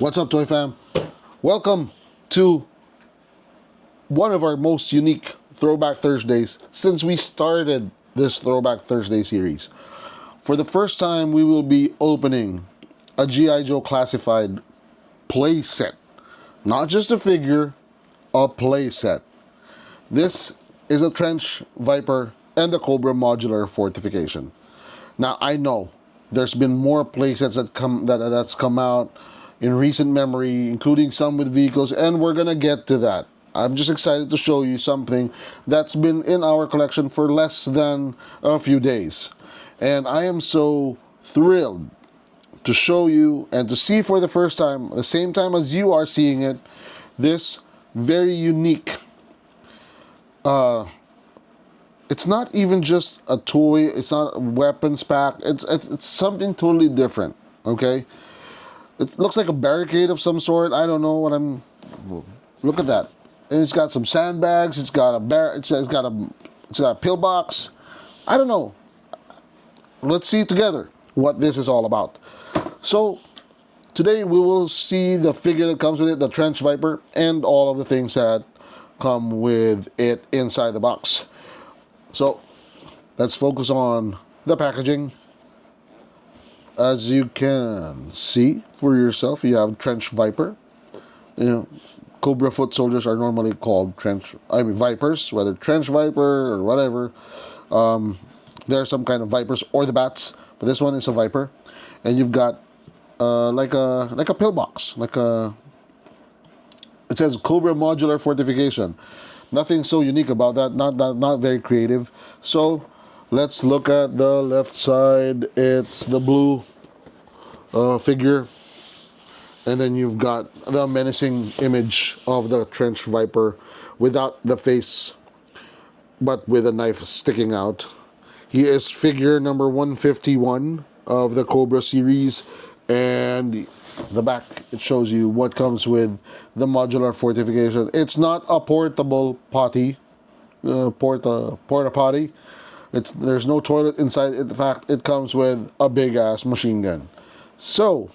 What's up, Toy Fam? Welcome to one of our most unique Throwback Thursdays since we started this Throwback Thursday series. For the first time, we will be opening a G.I. Joe classified play set. Not just a figure, a play set. This is a Trench Viper and the Cobra Modular Fortification. Now, I know there's been more play sets that's come out in recent memory, including some with vehicles, and we're gonna get to that. I'm just excited to show you something that's been in our collection for less than a few days. And I am so thrilled to show you and to see for the first time, the same time as you are seeing it, this very unique, it's not even just a toy, it's not a weapons pack, it's something totally different, okay? It looks like a barricade of some sort. I don't know what I'm... Look at that. And it's got some sandbags. It's got a pillbox. I don't know. Let's see together what this is all about. So today we will see the figure that comes with it, the Trench Viper, and all of the things that come with it inside the box. So let's focus on the packaging. As you can see for yourself, you have Trench Viper. You know, Cobra foot soldiers are normally called Vipers, whether Trench Viper or whatever. There are some kind of Vipers or the Bats, but this one is a Viper. And you've got like a pillbox, it says Cobra Modular Fortification. Nothing so unique about that. Not very creative. So let's look at the left side. It's the blue figure. And then you've got the menacing image of the Trench Viper without the face, but with a knife sticking out. He is figure number 151 of the Cobra series. And the back, it shows you what comes with the modular fortification. It's not a portable potty, porta potty. There's no toilet inside. In fact, it comes with a big ass machine gun. So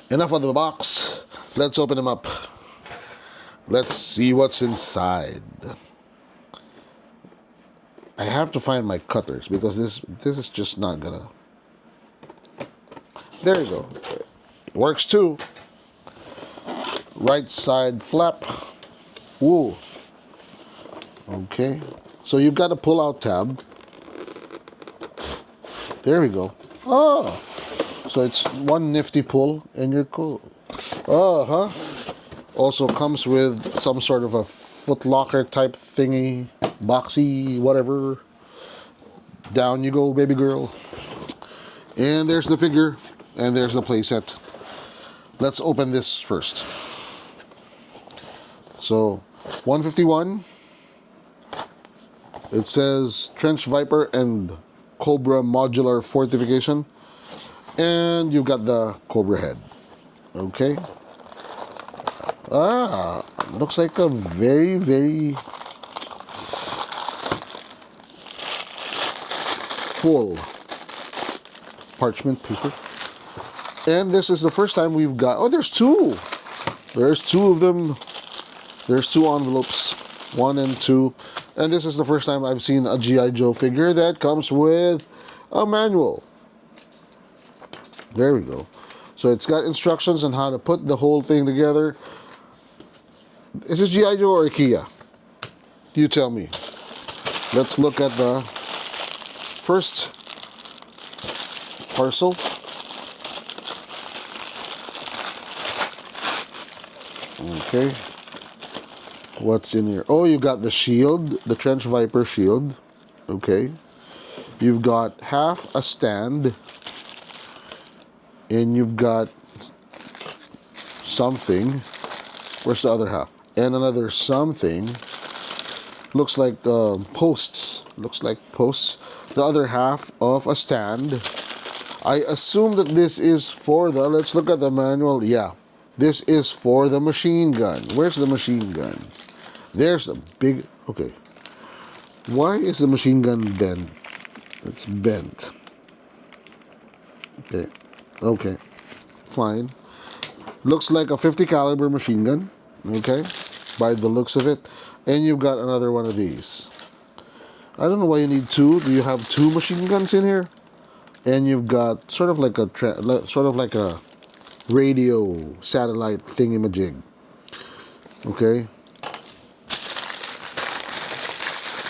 enough of the box. Let's open them up. Let's see what's inside. I have to find my cutters because this is just not gonna. There you go. Works too. Right side flap. Woo. Okay. So you've got a pull-out tab. There we go. Oh. So it's one nifty pull and you're cool. Also comes with some sort of a foot locker type thingy. Boxy, whatever. Down you go, baby girl. And there's the figure. And there's the playset. Let's open this first. So, 151. It says Trench Viper and Cobra Modular Fortification. And you've got the Cobra head. Okay. Looks like a very, very full parchment paper. And this is the first time we've got... Oh, there's two. There's two of them. There's two envelopes. 1 and 2. And this is the first time I've seen a G.I. Joe figure that comes with a manual. There we go. So it's got instructions on how to put the whole thing together. Is this G.I. Joe or IKEA? You tell me. Let's look at the first parcel. Okay, what's in here? Oh, you got the shield, the Trench Viper shield. Okay, you've got half a stand, and you've got something. Where's the other half? And another something. Looks like posts. Looks like posts. The other half of a stand. I assume that this is for the. Let's look at the manual. Yeah. This is for the machine gun. Where's the machine gun? There's the big... Okay. Why is the machine gun bent? It's bent. Okay. Okay. fine. Looks like a 50 caliber machine gun, okay, by the looks of it. And you've got another one of these. I don't know why you need two. Do you have two machine guns in here? And you've got sort of like a radio satellite thingamajig. Okay.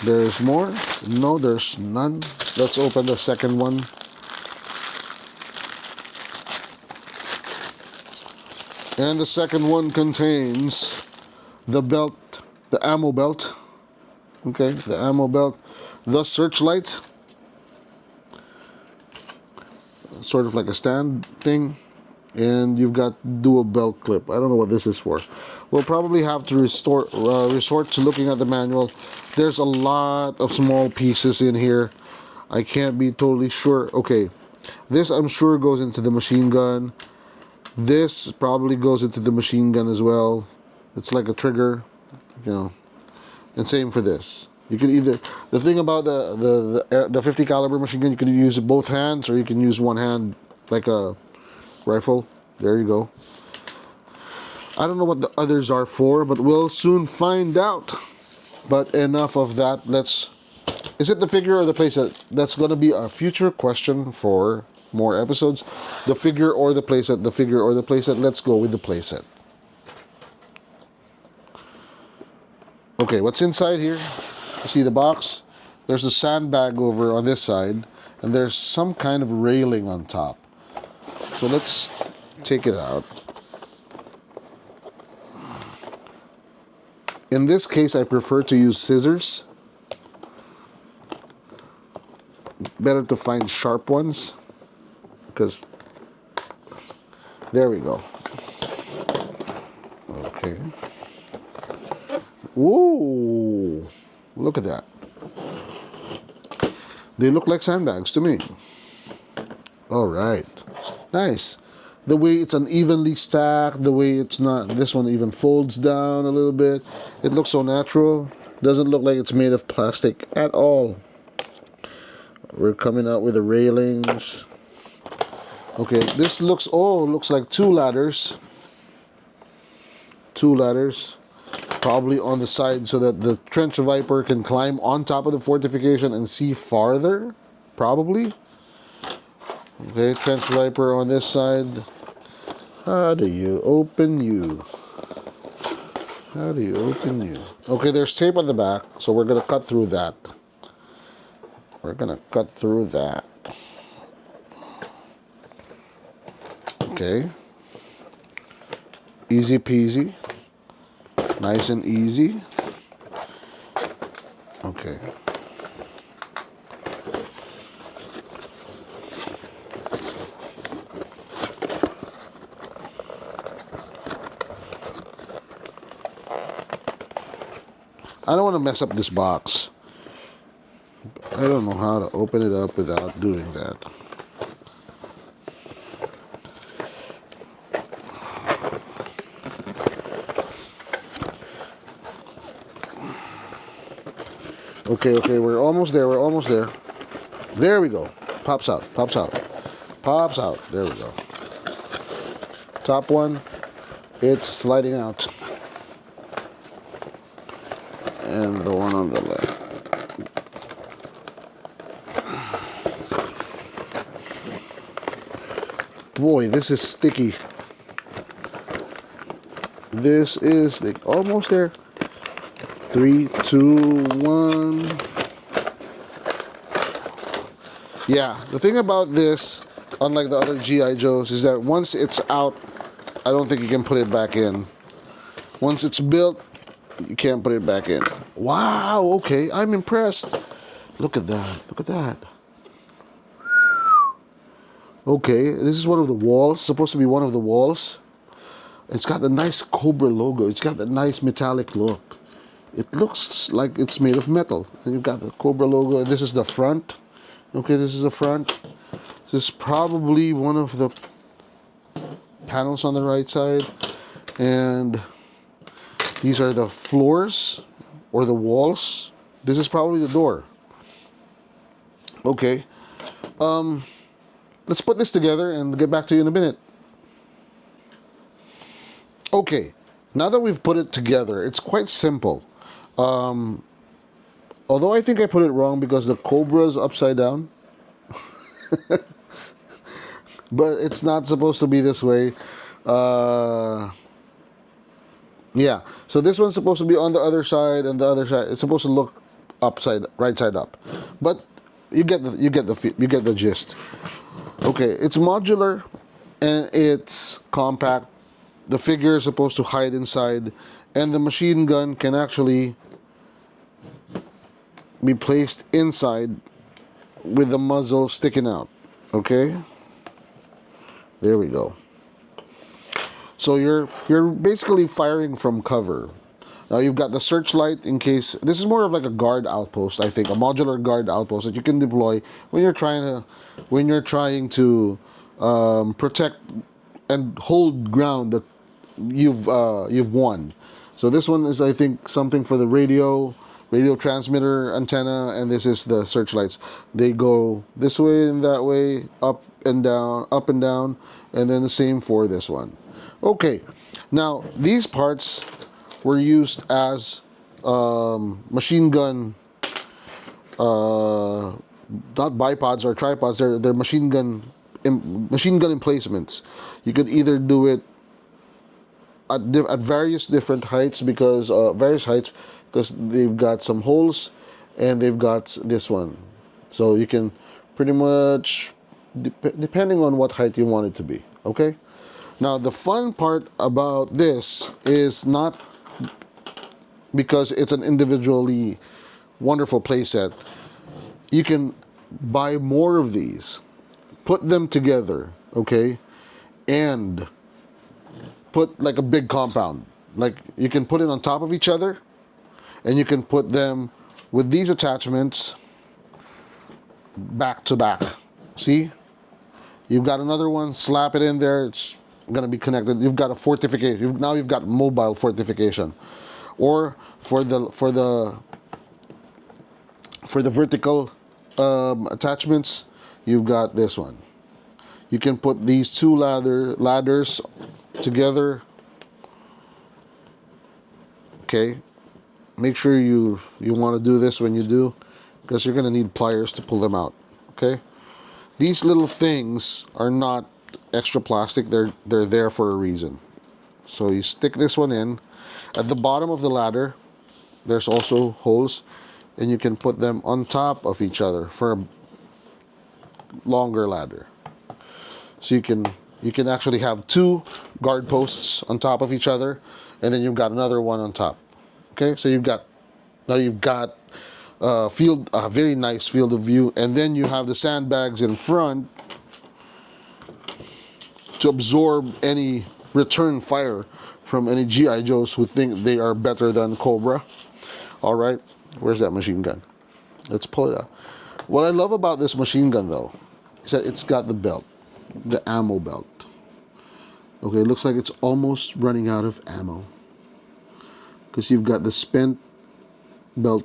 There's more? No, there's none. Let's open the second one. And the second one contains the belt, the ammo belt. Okay, the ammo belt, the searchlight, sort of like a stand thing, and you've got dual belt clip. I don't know what this is for. We'll probably have to resort to looking at the manual. There's a lot of small pieces in here. I can't be totally sure. Okay, this I'm sure goes into the machine gun. This probably goes into the machine gun as well. It's like a trigger, you know. And same for this. You can either, the thing about the 50 caliber machine gun, you can use both hands or you can use one hand like a rifle. There you go. I don't know what the others are for, but we'll soon find out. But enough of that. Is it the figure or the playset? That's going to be a future question for more episodes. The figure or the playset, the figure or the playset. Let's go with the playset. Okay, what's inside here? You see the box? There's a sandbag over on this side, and there's some kind of railing on top. So let's take it out. In this case, I prefer to use scissors. Better to find sharp ones, because there we go. Okay. Whoa! Look at that. They look like sandbags to me. All right. Nice. The way it's unevenly stacked, the way it's not, this one even folds down a little bit. It looks so natural. Doesn't look like it's made of plastic at all. We're coming out with the railings. Okay, this looks like two ladders. Two ladders. Probably on the side so that the trench viper can climb on top of the fortification and see farther. Probably. Okay, trench viper on this side. How do you open you? How do you open you? Okay, there's tape on the back, so we're going to cut through that. We're going to cut through that. Okay. Easy peasy. Nice and easy. Okay. I don't want to mess up this box. I don't know how to open it up without doing that. Okay, we're almost there, There we go. Pops out. There we go. Top one, it's sliding out. And the one on the left. Boy, this is sticky. This is almost there. 3, 2, 1. Yeah, the thing about this, unlike the other G.I. Joes, is that once it's out, I don't think you can put it back in. Once it's built, you can't put it back in. Wow, okay, I'm impressed. Look at that. Okay, this is one of the walls, supposed to be one of the walls. It's got the nice Cobra logo. It's got the nice metallic look. It looks like it's made of metal. And you've got the Cobra logo, and this is the front. Okay, this is the front. This is probably one of the panels on the right side. And these are the floors or the walls. This is probably the door. Okay. Let's put this together and get back to you in a minute. Okay, now that we've put it together, it's quite simple. Although I think I put it wrong because the Cobra's upside down, but it's not supposed to be this way. Uh, yeah, so this one's supposed to be on the other side, and the other side it's supposed to look right side up. But you get the gist. Okay, it's modular and it's compact. The figure is supposed to hide inside, and the machine gun can actually be placed inside with the muzzle sticking out. Okay, there we go. So you're basically firing from cover. Now you've got the searchlight in case this is more of like a guard outpost. I think a modular guard outpost that you can deploy when you're trying to protect and hold ground that you've won. So this one is, I think, something for the radio transmitter antenna, and this is the searchlights. They go this way and that way, up and down, and then the same for this one. Okay, now these parts were used as machine gun, not bipods or tripods. They're machine gun emplacements. You could either do it at various different heights because they've got some holes, and they've got this one, so you can pretty much depending on what height you want it to be. Okay, now the fun part about this is not because it's an individually wonderful playset. You can buy more of these, put them together, okay, and put like a big compound. Like you can put it on top of each other, and you can put them with these attachments back to back. See? You've got another one, slap it in there, it's gonna be connected. You've got a fortification. Now you've got mobile fortification. Or for the vertical attachments, you've got this one. You can put these two ladders together. Okay, make sure you want to do this when you do, because you're going to need pliers to pull them out. Okay, these little things are not extra plastic. They're there for a reason. So you stick this one in. At the bottom of the ladder, there's also holes, and you can put them on top of each other for a longer ladder. So you can actually have two guard posts on top of each other, and then you've got another one on top. Okay, so you've got a very nice field of view, and then you have the sandbags in front to absorb any return fire from any GI Joes who think they are better than Cobra. All right, where's that machine gun? Let's pull it out. What I love about this machine gun, though, is that it's got the belt, the ammo belt. Okay, it looks like it's almost running out of ammo, because you've got the spent belt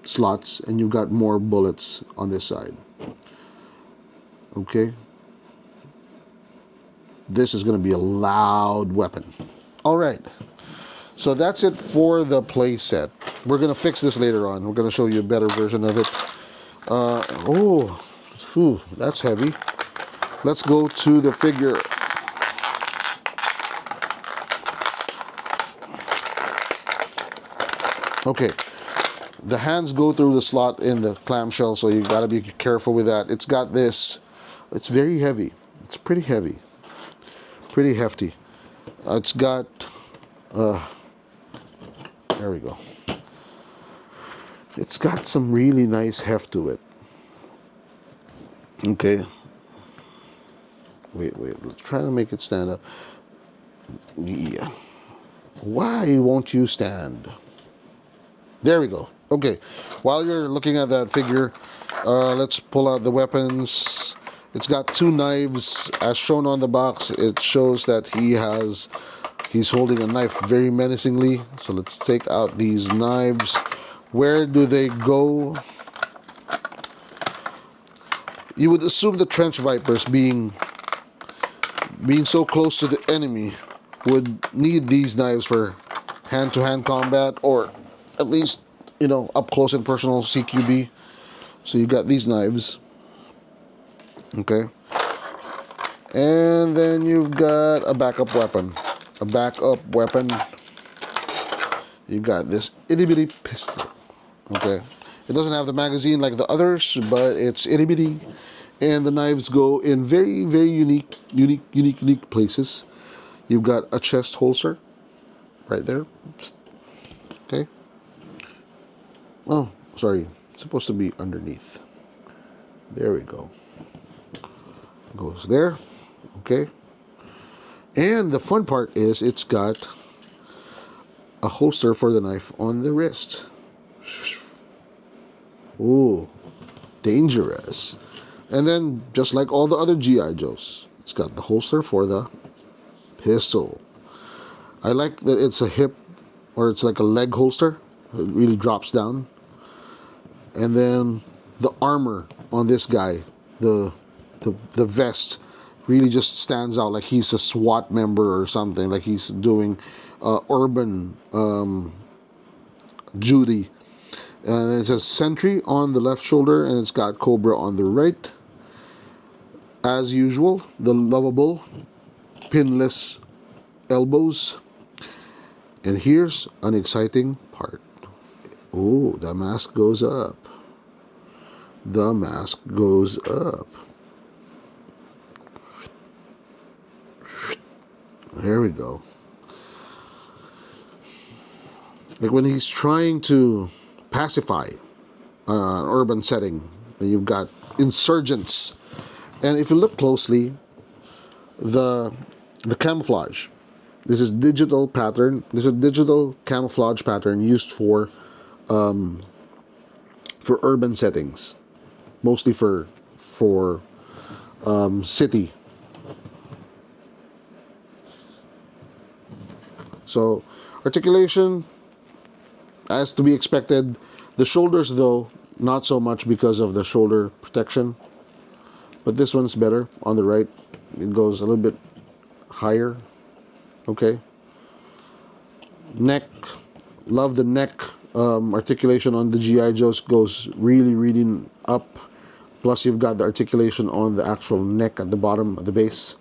slots, and you've got more bullets on this side. Okay, this is going to be a loud weapon. All right, so that's it for the play set. We're going to fix this later on. We're going to show you a better version of it. That's heavy. Let's go to the figure. Okay, the hands go through the slot in the clamshell, so you got to be careful with that. It's got this. It's very heavy. It's pretty heavy. Pretty hefty. It's got, there we go. It's got some really nice heft to it. Okay. Wait, let's try to make it stand up. Yeah. Why won't you stand? There we go. Okay. While you're looking at that figure, let's pull out the weapons. It's got two knives. As shown on the box, it shows that he's holding a knife very menacingly. So let's take out these knives. Where do they go? You would assume the trench vipers, being so close to the enemy, would need these knives for hand-to-hand combat, or at least, you know, up close and personal CQB. So you got these knives, okay, and then you've got a backup weapon. You got this itty bitty pistol, okay. It doesn't have the magazine like the others, but it's itty bitty, and the knives go in very, very unique places. You've got a chest holster right there, okay. Oh, sorry, it's supposed to be underneath. There we go. Goes there, okay. And the fun part is it's got a holster for the knife on the wrist. Ooh, dangerous. And then, just like all the other G.I. Joes, it's got the holster for the pistol. I like that it's a hip, or it's like a leg holster. It really drops down. And then the armor on this guy, the vest, really just stands out like he's a SWAT member or something, like he's doing urban duty. And it says Sentry on the left shoulder, and it's got Cobra on the right. As usual, the lovable pinless elbows. And here's an exciting part. Oh, the mask goes up. The mask goes up. There we go. Like when he's trying to pacify an urban setting, you've got insurgents. And if you look closely, the camouflage. This is digital pattern. This is a digital camouflage pattern used for urban settings, mostly for city. So articulation, as to be expected. The shoulders, though, not so much because of the shoulder protection. But this one's better on the right. It goes a little bit higher. Okay. Neck. Love the neck articulation on the G.I. Joes goes really up. Plus you've got the articulation on the actual neck at the bottom, at the base.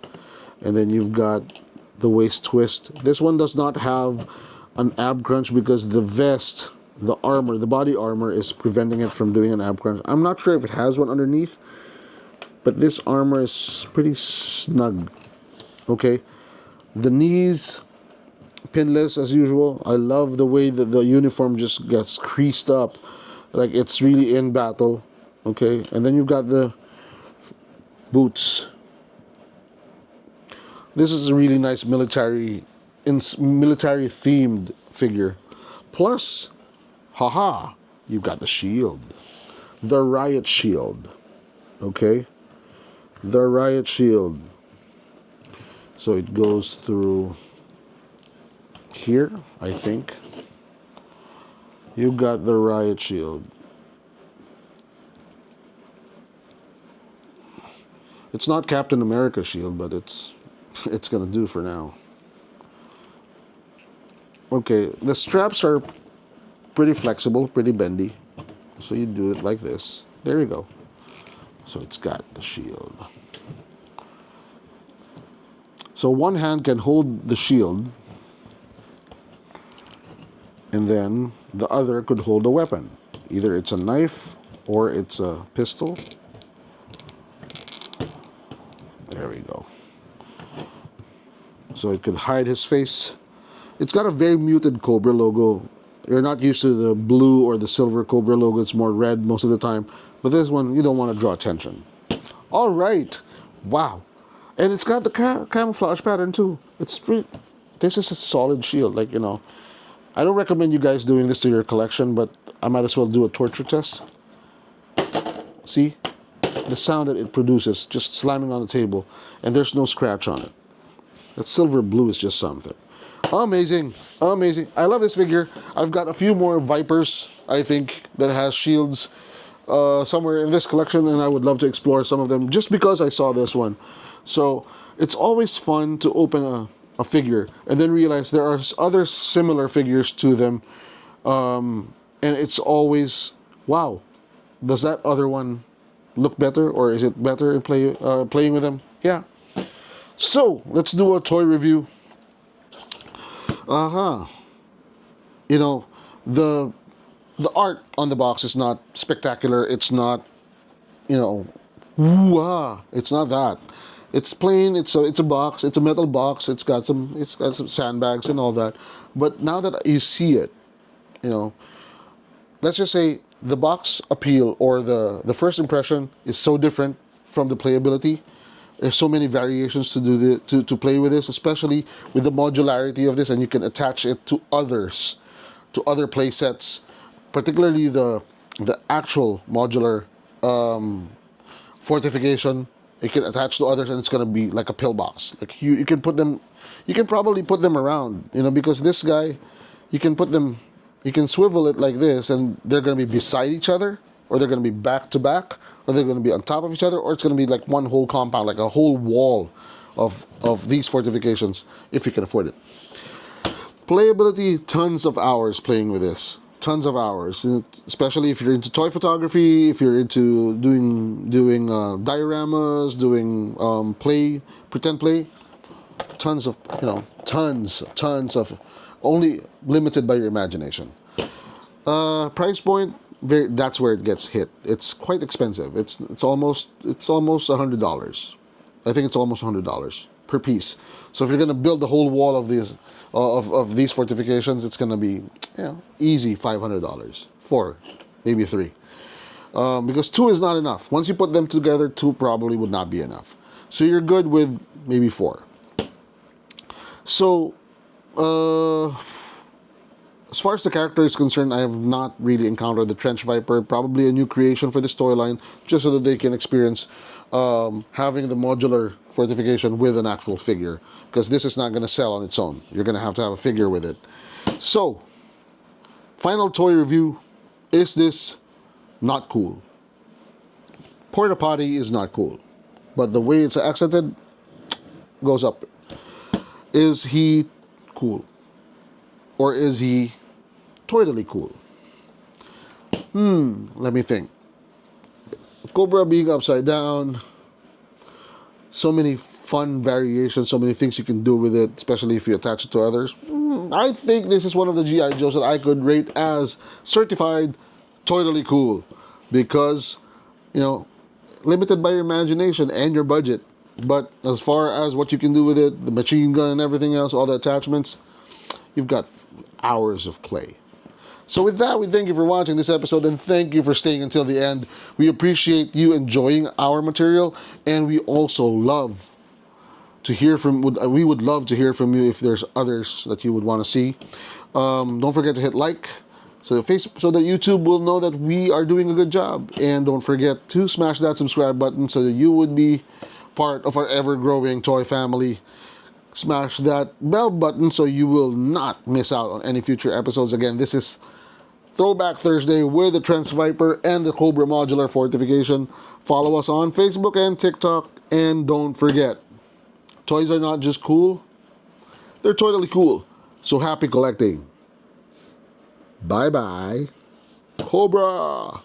And then you've got the waist twist. This one does not have an ab crunch because the vest, the armor, the body armor is preventing it from doing an ab crunch. I'm not sure if it has one underneath, but this armor is pretty snug. Okay. The knees, pinless as usual. I love the way that the uniform just gets creased up, like it's really in battle. Okay. And then you've got the boots. This is a really nice military themed figure. Plus, haha, you've got the shield. The riot shield. Okay? The riot shield. So it goes through here, I think. You've got the riot shield. It's not Captain America's shield, but it's gonna do for now. Okay, the straps are pretty flexible, pretty bendy. So you do it like this. There you go. So it's got the shield. So one hand can hold the shield, and then the other could hold a weapon. Either it's a knife or it's a pistol. There we go. So it could hide his face. It's got a very muted Cobra logo. You're not used to the blue or the silver Cobra logo. It's more red most of the time. But this one, you don't want to draw attention. All right. Wow. And it's got the camouflage pattern too. This is a solid shield. Like, you know, I don't recommend you guys doing this to your collection, but I might as well do a torture test. See? The sound that it produces just slamming on the table, and there's no scratch on it. That silver blue is just something. Amazing. Amazing. I love this figure. I've got a few more Vipers, I think, that has shields somewhere in this collection, and I would love to explore some of them just because I saw this one. So it's always fun to open a figure, and then realize there are other similar figures to them, and it's always, wow, does that other one look better, or is it better in playing with them? Yeah. So let's do a toy review. You know, the the art on the box is not spectacular. It's not, you know, woo-ah. It's not that. It's plain. It's a box. It's a metal box. It's got some sandbags and all that. But now that you see it, you know, let's just say the box appeal, or the first impression is so different from the playability. There's so many variations to to play with this, especially with the modularity of this, and you can attach it to other play sets, particularly the actual modular fortification. You can attach to others, and it's gonna be like a pillbox. Like you can put them, you can probably put them around, because this guy, you can put them, you can swivel it like this, and they're gonna be beside each other, or they're gonna be back to back, or they're gonna be on top of each other, or it's gonna be like one whole compound, like a whole wall of these fortifications, if you can afford it. Playability, tons of hours playing with this. Tons of hours, especially if you're into toy photography, if you're into doing dioramas, doing pretend play. Tons of, tons of, only limited by your imagination. Price point, that's where it gets hit. It's quite expensive. It's almost $100. I think it's almost $100 per piece. So if you're gonna build the whole wall of these fortifications, it's gonna be, easy $500. 4, maybe 3, because 2 is not enough. Once you put them together, 2 probably would not be enough. So you're good with maybe 4. So as far as the character is concerned, I have not really encountered the Trench Viper. Probably a new creation for this toy line, just so that they can experience having the modular fortification with an actual figure, because this is not going to sell on its own. You're going to have a figure with it. So, final toy review. Is this not cool? Porta Potty is not cool, but the way it's accented goes up. Is he cool? Or is he totally cool? Let me think. Cobra being upside down, so many fun variations, so many things you can do with it, especially if you attach it to others. I think this is one of the G.I. Joes that I could rate as certified totally cool, because, limited by your imagination and your budget. But as far as what you can do with it, the machine gun and everything else, all the attachments, you've got hours of play. So with that, we thank you for watching this episode, and thank you for staying until the end. We appreciate you enjoying our material, and we also love to hear from, we would love to hear from you if there's others that you would want to see. Don't forget to hit like, so that YouTube will know that we are doing a good job. And don't forget to smash that subscribe button so that you would be part of our ever-growing toy family. Smash that bell button so you will not miss out on any future episodes. Again, this is Throwback Thursday with the Trench Viper and the Cobra Modular Fortification. Follow us on Facebook and TikTok. And don't forget, toys are not just cool, they're totally cool. So happy collecting. Bye-bye. Cobra!